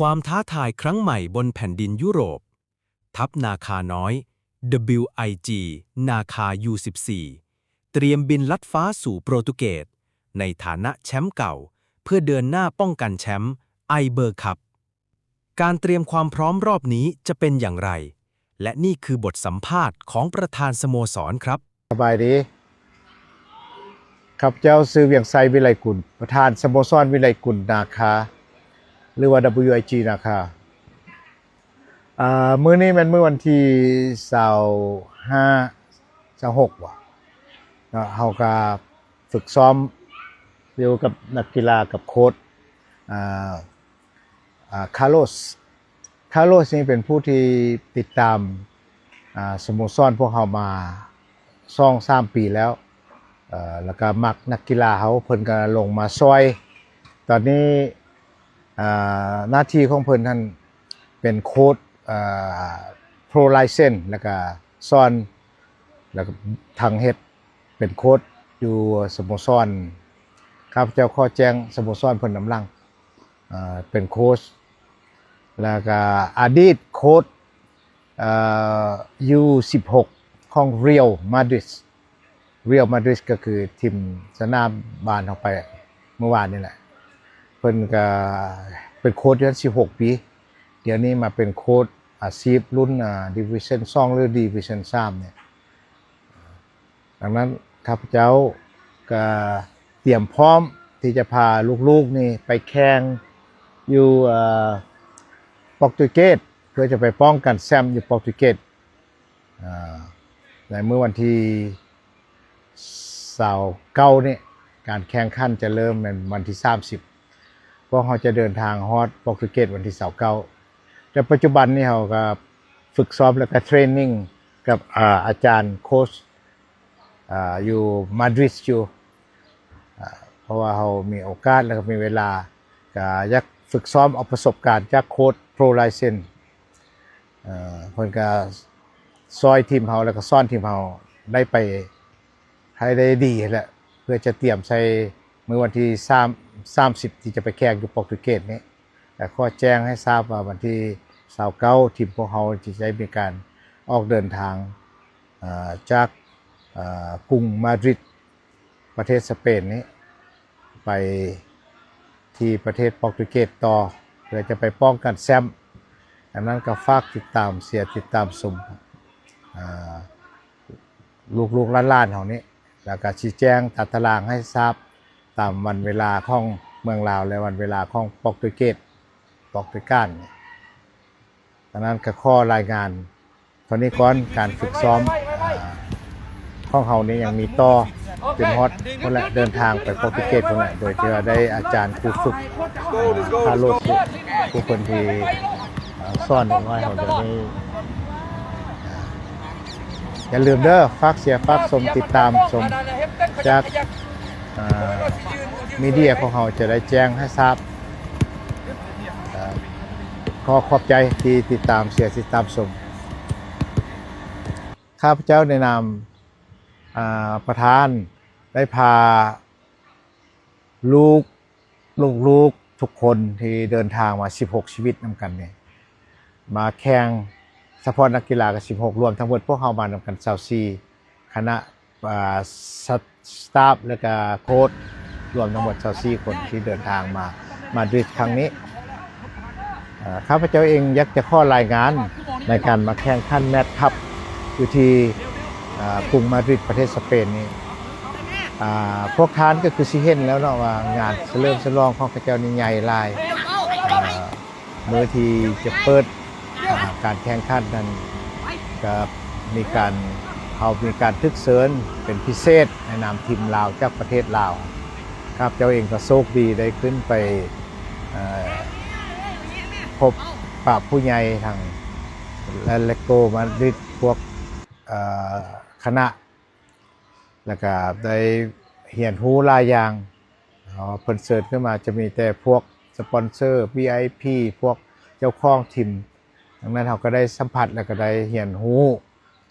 ความท้าทายครั้งใหม่บนแผ่นดินยุโรป ทัพนาคาน้อย WIG นาคา U14 เตรียมบินลัดฟ้าสู่โปรตุเกสในฐานะแชมป์เก่าเพื่อเดินหน้าป้องกันแชมป์ไอเบอร์คัพการเตรียมความพร้อมรอบนี้จะเป็นอย่างไร และนี่คือบทสัมภาษณ์ของประธานสโมสรครับสบายดีครับเจ้าซื้อเวียงไซวิไลกุลประธานสโมสรวิไลกุลนาคาหรือว่า WIG นาคามื้อนี้มันมื้อวันที่25-26ว่ะเฮาก็ฝึกซ้อมอยู่กับนักกีฬากับโค้ชคาร์โลสนี่เป็นผู้ที่ติดตามสโมสรพวกเฮามา2-3 ปีแล้วแล้วก็มักนักกีฬาเขาเพิ่นก็ลงมาซอยตอนนี้หน้าที่ของเพิ่นท่านเป็นโค้ชโปรไลเซนแล้วก็สอนแล้วก็ทางเฮ็ดเป็นโค้ชอยู่สโมสรข้าพเจ้าขอแจ้งสโมสรเพิ่นนำลังเป็นโค้ชแล้วก็อดีตโค้ชU16 ของเรียลมาดริดก็คือทีมสนามบ้านออกไปเมื่อวานนี่แหละเพิ่นก็เป็นโค้ชอยู่16 ปีเดี๋ยวนี้มาเป็นโค้ชอาชีพรุ่นดิวิชั่น2หรือดิวิชั่น3เนี่ยดังนั้นข้าพเจ้าก็เตรียมพร้อมที่จะพาลูกๆนี่ไปแข่งอยู่โปรตุเกสเพื่อจะไปป้องกันแชมป์อยู่โปรตุเกสในเมื่อวันที่29นี่การแข่งขันจะเริ่มในวันที่30เพราะเราจะเดินทางฮอดโปรตุเกสวันที่29แต่ปัจจุบันนี้เราก็ฝึกซ้อมแล้วก็เทรนนิ่งกับอาจารย์โค้ชอยู่มาดริดอยู่เพราะว่าเรามีโอกาสแล้วก็มีเวลาก็อยากฝึกซ้อมเอาประสบการณ์จากโค้ชโปรไลเซนเพิ่นก็ซอยทีมเราแล้วก็สอนทีมเราได้ไปให้ได้ดีแหละเพื่อจะเตรียมใช้มื้อวันที่30ที่จะไปแข่งอยู่โปรตุเกสนี้แต่ขอแจ้งให้ทราบว่าวันที่29ทีมพวกเราจะได้มีการออกเดินทางจากกรุงมาดริดประเทศสเปนนี้ไปที่ประเทศโปรตุเกสต่อเพื่อจะไปป้องกันแชมป์ดังนั้นก็ฝากติดตามติดตามชมลูกๆล้านๆของนี้แล้วก็ชี้แจงตัดตารางให้ทราบตามวันเวลาของเมืองลาวและวันเวลาของโปรตุเกสดังนั้นก็ข้อรายงานตอนนี้ก่อนการฝึกซ้อมของเฮานี้ยังมีต่อเป็นฮอตคนละเดินทางไปโปรตุเกสคนละโดยที่ได้อาจารย์ครูฝึกคาร์โลสผู้คนที่สอนน้อยเฮาเดี๋ยวนี้อย่าลืมเด้อฝากฝากชมติดตามชมจากมีเดียของเราจะได้แจ้งให้ทราบขอขอบใจที่ติดตามติดตามชมข้าพเจ้าในนามประธานได้พาลูกทุกคนที่เดินทางมา16 ชีวิตนำกันเนี่ยมาแข่งเฉพาะนักกีฬากับ16รวมทั้งหมดพวกเขามานำกัน24คณะสตาฟและก็โค้ชรวมทั้งหมด24คนที่เดินทางมามาดริดครั้งนี้ข้าพเจ้าเองอยากจะข้อรายงานในการมาแข่งขันแมตช์คัพอยู่ที่กรุงมาดริดประเทศสเปนนี้พวกท่านก็คือสิเห็นแล้วเนาะว่างานเฉลิมฉลองของข้าพเจ้านี่ใหญ่หลายเมื่อที่จะเปิดการแข่งขันนั้นก็มีการทึกเสริญเป็นพิเศษในนามทีมลาวจากประเทศลาวครับเจ้าเองก็โชคดีได้ขึ้นไปพบปะผู้ใหญ่ทางเลโกมาดริดพวกคณะแล้วก็ได้เหียนหูหลายอย่างเพิ่นเสิร์ชขึ้นมาจะมีแต่พวกสปอนเซอร์ VIP พวกเจ้าของทีมดังนั้นเราก็ได้สัมผัสแล้วก็ได้เหียนหู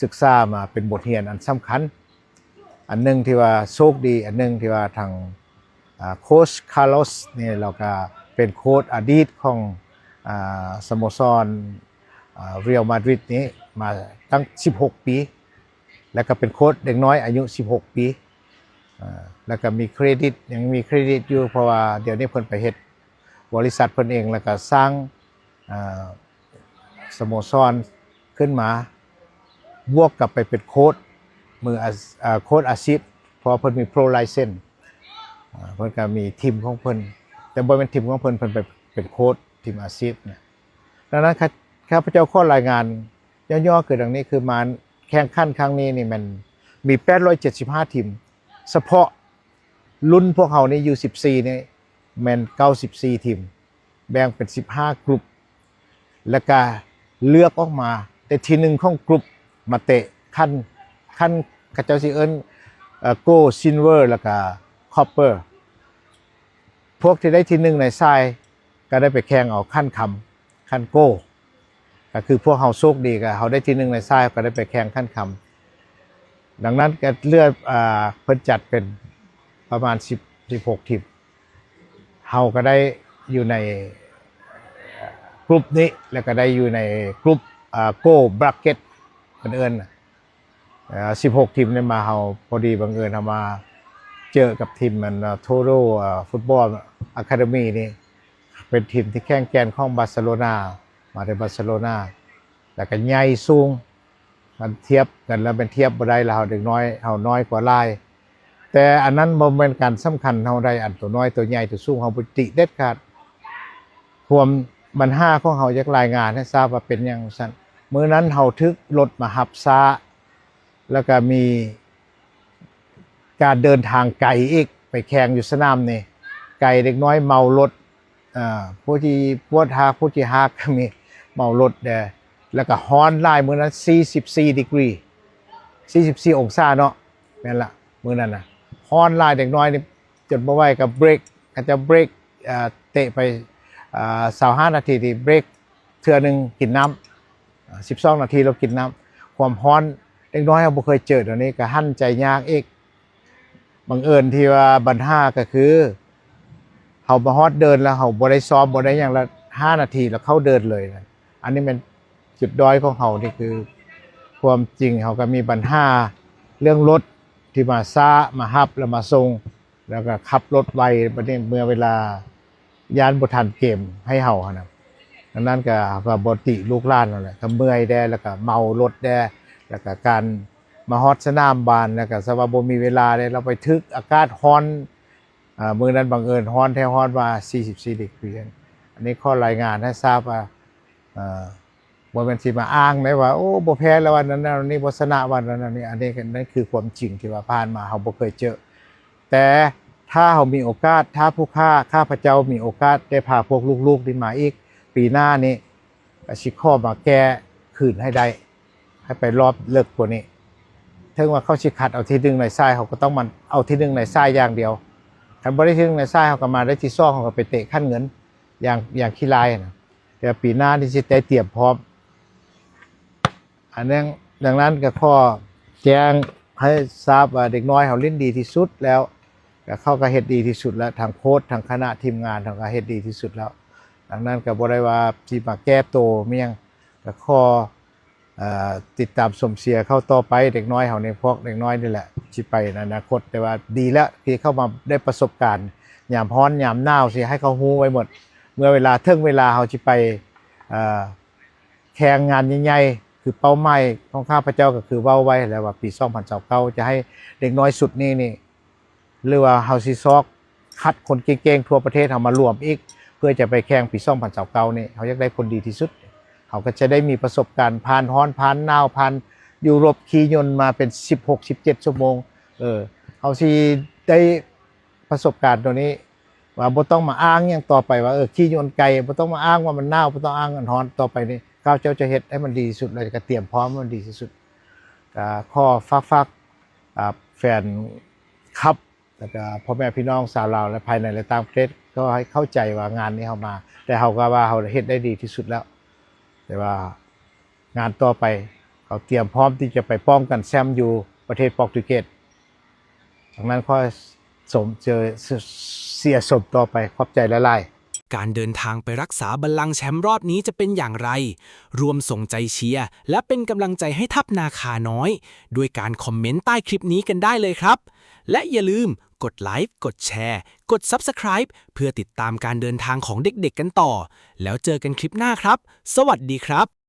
ศึกษามาเป็นบทเรียนอันสำคัญอันนึงที่ว่าโชคดีอันนึงที่ว่าทางโค้ชคาร์ลอสนี่เราก็เป็นโค้ชอดีตของ สโมสรเรียลมาดริดนี้มาตั้ง16 ปีแล้วก็เป็นโค้ชเด็กน้อยอายุ16 ปีแล้วก็มีเครดิตยังมีเครดิตอยู่เพราะว่าเดี๋ยวนี้เพิ่นไปเฮ็ดบริษัทเพิ่นเองแล้วก็สร้างสโมสรขึ้นมาบวกกับไปเป็นโค้ชมือโค้ชอาชีพเพราะเพิ่นมีโปรไลเซนส์เพิ่นก็มีทีมของเพิ่นแต่บ่เป็นทีมของเพิ่นไปเป็นโค้ชทีมอาชีพนะดังนั้นข้าพเจ้าขอรายงานย่อๆคือดังนี้คือมาแข่งขันครั้งนี้นี่มันมี875ทีมเฉพาะรุ่นพวกเขานี่อยู่14นี่แม่น94ทีมแบ่งเป็น15กลุ่มแล้วก็เลือกออกมาแต่ทีหนึ่งของกลุ่มมาเตะขั้นกระเจ้าสิเอิ้นโกซิลเวอร์แล้วก็คอปเปอร์พวกที่ได้ที่หนึ่งในทรายก็ได้ไปแข่งเอาขั้นโก้ก็คือพวกเขาโชคดีก็เขาได้ที่หนึ่งในทรายก็ได้ไปแข่งขั้นคำดังนั้นก็เลือกเพิ่นจัดเป็นประมาณ16ทีมเขาก็ได้อยู่ในกลุ่มนี้แล้วก็ได้อยู่ในกลุ่มโก้บรักเก็ตเอิ้น16ทีมได้มาเฮาพอดีบังเอิญเฮามาเจอกับทีมมันโทโรฟุตบอลอะคาเดมี่นี่เป็นทีมที่แข่งแกนของบาร์เซโลนามาจากบาร์เซโลนาแล้วก็ใหญ่สูงมันเทียบกันแล้วเป็นเทียบบ่ได้แล้วเฮาเด็กน้อยเฮาน้อยกว่าหลายแต่อันนั้นบ่แม่นการสำคัญเฮาได้อันตัวน้อยตัวใหญ่ตัวสูงเฮาบ่ติเด็ดขาดความปัญหาของเฮาอยากรายงานให้ทราบว่าเป็นหยังซั่นมื้อนั้นเฮาทึกรถมารับช้าแล้วก็มีการเดินทางไกลอีกไปแข่งอยู่สนามนี่ไกลเด็กน้อยเมารถผู้ที่ปวดหากผู้ที่หากก็มีเมารถแล้วก็ฮ้อนหลายมื้อนั้น44ดีกรี44องศาเนาะแม่นล่ะมื้อนั้นน่ะฮ้อนหลายเด็กน้อยนี่จนบ่ไหวก็เบรกก็จะเบรกเตะไป25นาทีที่เบรกเทื่อนึงกินน้ำ12นาทีเรากินน้ำความฮ้อนเด็กน้อยเราบ่เคยเจอเดี๋ยวนี้ก็หั่นใจยากอีกบังเอิญที่ว่าบัญหาก็คือเฮามาฮอดเดินแล้วเฮาบ่ได้ซ้อมบ่ได้หยังละ5นาทีแล้วเข้าเดินเลยนะอันนี้เป็นจุดด้อยของเฮานี่คือความจริงเฮาก็มีปัญหาเรื่องรถที่มาช้ามารับแล้วมาส่งแล้วก็ขับรถไวบัดนี้เมื่อเวลายานบ่ทันเกมให้เฮาหั่นน่ะดังนั้นก็บ่ติลูกหลานนั่นแหละก็เมื่อยแดแล้วก็เมารถแดแล้วก็การมาฮอดสนามบานแล้วก็สว่าบ่มีเวลาเลยเราไปทึกอากาศร้อนมื้อนั้นบังเอิญร้อนแท้ร้อนว่า44ดีกรีอันนี้ข้อรายงานให้ทราบว่าบ่แม่นสิมาอ้างได้ว่าโอ้บ่แพ้แล้ววันนั้นนี่บ่ชนะวันนั้นนี่อันนี้นั่นคือความจริงที่ว่าผ่านมาเฮาบ่เคยเจอแต่ถ้าเฮามีโอกาสถ้าผู้ข้าพเจ้ามีโอกาสได้พาพวกลูกๆนี่มาอีกปีหน้านี้ก็สิขอมาแก้คืนให้ได้ให้ไปรอบเลิกกว่านี้ถึงว่าเขาสิคัดเอาที่1ในทรายเขาก็ต้องมันเอาที่1ในทรายอย่างเดียวคันบ่ได้ที่1ในทรายเขาก็มาได้ที่2เขาก็ไปเตะขั้นเงินอย่างขี้ลายนะแต่ปีหน้าที่สิได้เตรียมพร้อมอันนั้นดังนั้นก็ข้อแจ้งให้ทราบว่าเด็กน้อยเขาเล่นดีที่สุดแล้วก็เขาก็เฮ็ดดีที่สุดแล้วทางโค้ชทางคณะทีมงานทางก็เฮ็ดดีที่สุดแล้วดังนั้นก็บ่ได้ว่าสิมาแก้โตเมียงก็ข้อติดตามสมเสียเข้าต่อไปเด็กน้อยเฮานี่พวกเด็กน้อยนี่แหละสิไปในอนาคตแต่ว่าดีแล้วที่เข้ามาได้ประสบการณ์ยามร้อนยามหนาวสิให้เขาฮู้ไว้หมดเมื่อเวลาถึงเวลาเฮาสิไปแข่งงานใหญ่ๆคือเป้าหมายของข้าพเจ้าก็คือเว้าไว้แล้วว่าปี2029จะให้เด็กน้อยสุดนี้นี่หรือว่าเฮาสิซอกคัดคนเก่งๆทั่วประเทศเฮามารวมอีกเพื่อจะไปแข่งปี2029นี่เฮาอยากได้คนดีที่สุดเขาก็จะได้มีประสบการณ์ผ่านร้อนผ่านหนาวผ่านยุโรปขี่ยนต์มาเป็น16-17ชั่วโมงเขาสิได้ประสบการณ์ตัวนี้ว่าบ่ต้องมาอ้างอย่างต่อไปว่าขี่ยนต์ไกลบ่ต้องมาอ้างว่ามันหนาวบ่ต้องอ้างมันร้อนต่อไปนี่ข้าเจ้าจะเฮ็ดให้มันดีที่สุดเลยก็เตรียมพร้อมให้มันดีที่สุดก็ข้อฝากแฟนคลับแล้วก็พ่อแม่พี่น้องชาวลาวและภายในและต่างประเทศก็ให้เข้าใจว่างานนี้เฮามาแต่เฮาก็ว่าเฮาเฮ็ดได้ดีที่สุดแล้วแต่ว่างานต่อไปเขาเตรียมพร้อมที่จะไปป้องกันแชมป์อยู่ประเทศโปรตุเกสดังนั้นขอเสียสมต่อไปขอบใจหลายๆ การเดินทางไปรักษาบัลลังก์แชมป์รอบนี้จะเป็นอย่างไร รวมส่งใจเชียร์และเป็นกำลังใจให้ทัพนาคาน้อยด้วยการคอมเมนต์ใต้คลิปนี้กันได้เลยครับ และอย่าลืมกดไลค์กดแชร์กด Subscribe เพื่อติดตามการเดินทางของเด็กๆกันต่อ แล้วเจอกันคลิปหน้าครับ สวัสดีครับ